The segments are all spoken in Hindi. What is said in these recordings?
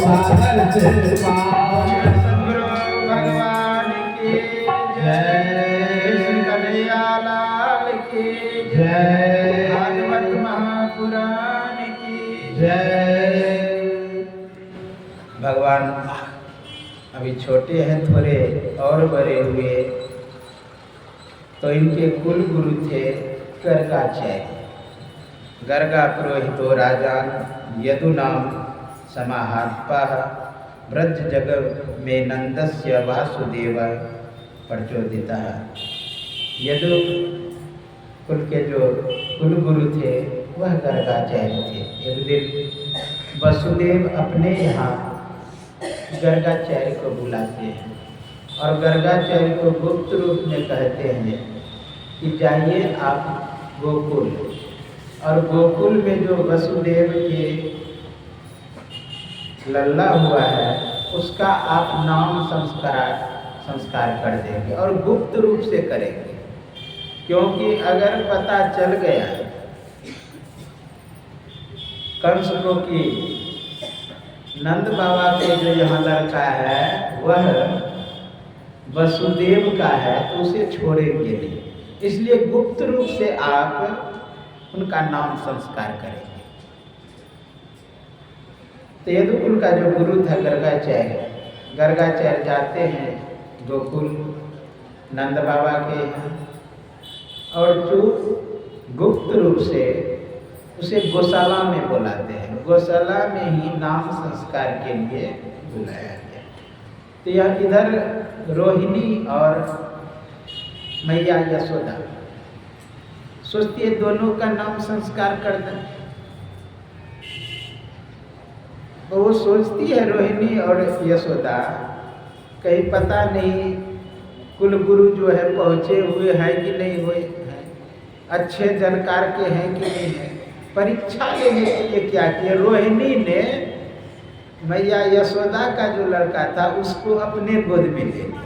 सद्गुरु भगवान की जय, श्री कन्हैया लाल की जय, भागवत महापुराण की जय। भगवान अभी छोटे हैं थोड़े, और बड़े हुए तो इनके कुल गुरु थे गर्गाचार्य। गर्गा पुरोहितो राजान यदुनाम समाहात्पः ब्रज जग में नंदस्य वासुदेव प्रचोदितः। यदु कुल के जो कुल गुरु थे वह गर्गाचार्य थे। एक दिन वसुदेव अपने यहाँ गर्गाचार्य को बुलाते हैं और गर्गाचार्य को गुप्त रूप में कहते हैं कि जाइए आप गोकुल, और गोकुल में जो वसुदेव के लल्ला हुआ है उसका आप नाम संस्कार कर देंगे, और गुप्त रूप से करेंगे। क्योंकि अगर पता चल गया कंस को कि नंद बाबा के जो यहाँ लड़का है वह वसुदेव का है तो उसे छोड़ेंगे नहीं, इसलिए गुप्त रूप से आप उनका नाम संस्कार करेंगे। तो यदुकुल का जो गुरु था गर्गाचार्य जाते हैं गोकुल नंद बाबा के यहाँ, और जो गुप्त रूप से उसे गौशाला में बुलाते हैं। गौशाला में ही नाम संस्कार के लिए बुलाया गया। तो यह इधर रोहिणी और मैया यशोदा सोचती है दोनों का नाम संस्कार कर दें। तो वो सोचती है रोहिणी और यशोदा कहीं पता नहीं कुल गुरु जो है पहुँचे हुए हैं कि नहीं हुए हैं, अच्छे जानकार के हैं कि नहीं है। परीक्षा लेने के लिए क्या किया, रोहिणी ने मैया यशोदा का जो लड़का था उसको अपने गोद में ले लिया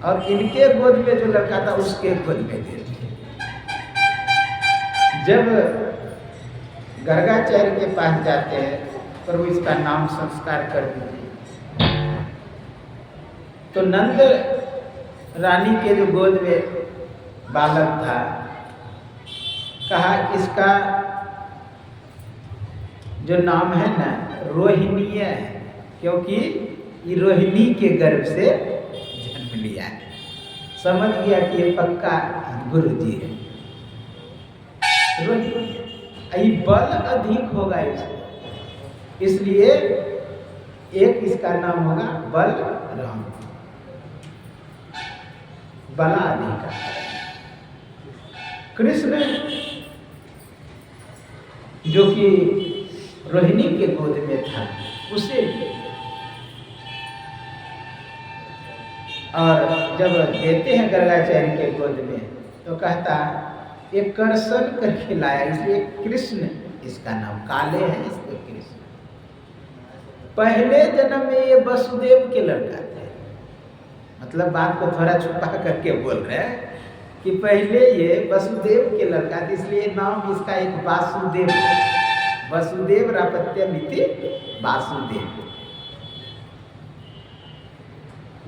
और इनके गोद में जो लड़का था उसके गोद में ले लिया। जब गर्गाचार्य के पास जाते हैं प्रभु इसका नाम संस्कार कर दीजिए, तो नंद रानी के जो गोद में बालक था कहा इसका जो नाम है ना रोहिणीय है, क्योंकि ये रोहिणी के गर्भ से जन्म लिया है। समझ गया कि ये पक्का गुरु जी है। रोहिणी बल अधिक होगा इसको, इसलिए एक इसका नाम होगा बलराम, बलाधिका। कृष्ण जो कि रोहिणी के गोद में था उसे, और जब देते हैं गर्गाचार्य के गोद में तो कहता एक कर्षण कर खिलाया, इसलिए कृष्ण इसका नाम, काले हैं इसलिए कृष्ण। पहले जन्म में ये वसुदेव के लड़का थे, मतलब बात को थोड़ा छुपा करके बोल रहे हैं कि पहले ये वसुदेव के लड़का थे, इसलिए नाम इसका एक वासुदेव, वसुदेव रापत्यमिति वासुदेव।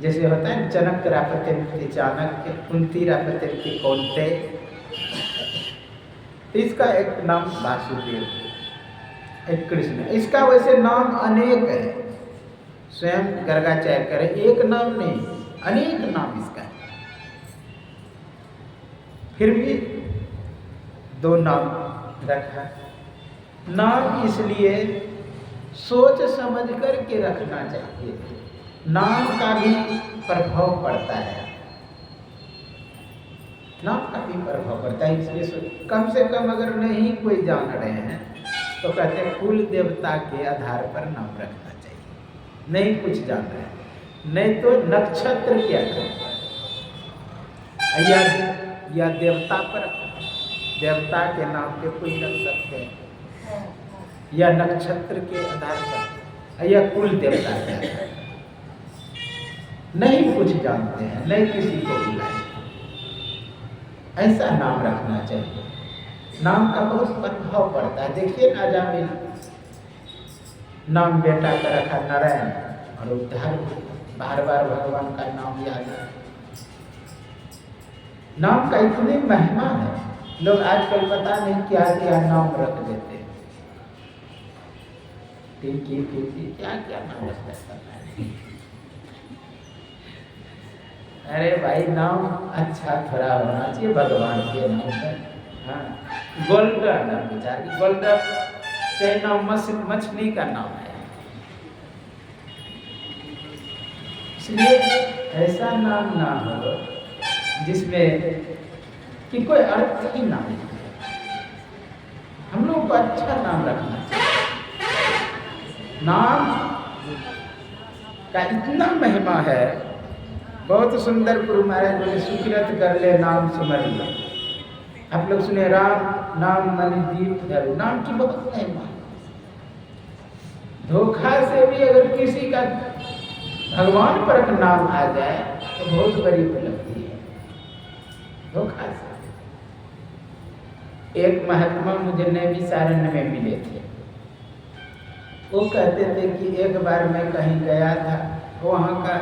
जैसे होता है जनक रापत्यमिति चाणक्य, कुंती रापत्यमिति कौन्तेय, तो इसका एक नाम वासुदेव, एक कृष्ण। इसका वैसे नाम अनेक है, स्वयं गर्गाचार्य करे एक नाम नहीं अनेक नाम इसका है, फिर भी दो नाम रखा। नाम इसलिए सोच समझ कर के रखना चाहिए, नाम का भी प्रभाव पड़ता है, नाम का भी प्रभाव पड़ता है। इसलिए कम से कम अगर नहीं कोई जान रहे हैं तो कहते हैं कुल देवता के आधार पर नाम रखना चाहिए। नहीं कुछ जान रहे हैं, नहीं तो नक्षत्र के आधार पर या देवता पर, देवता के नाम पे कोई रख सकते हैं, या नक्षत्र के आधार पर, या कुल देवता के आधार पर। नहीं कुछ जानते हैं, नहीं किसी को बुलाए, ऐसा नाम रखना चाहिए। नाम का बहुत प्रभाव पड़ता है। देखिए ना जामिल नाम बेटा का रखा नारायण और उद्धार बार बार भगवान का नाम याद है। नाम का इतनी महिमा है, लोग आजकल पता नहीं क्या क्या नाम रख देते हैं। टिकी टिकी क्या क्या नाम रखता है पता नहीं। अरे भाई नाम अच्छा थोड़ा होना चाहिए भगवान के नाम पर। हाँ, गोल्डन बेचारी गोल्डन चाहे नाम मछली का नाम है, इसलिए ऐसा नाम ना हो जिसमें कि कोई अर्थ ही ना हो। हम लोग को अच्छा नाम रखना चाहिए। नाम का इतना महिमा है, बहुत सुंदर गुरु महाराज बोले सुकृत कर ले नाम सुमर ले। आप लोग सुने राम नाम मन दीप धरो, नाम की बहुत महिमा है। धोखा से भी अगर किसी का भगवान पर का नाम आ जाए तो बहुत बड़ी उपलब्धि है। धोखा से एक महात्मा मुझे नैमिषारण्य में मिले थे। वो कहते थे कि एक बार मैं कहीं गया था, वहाँ का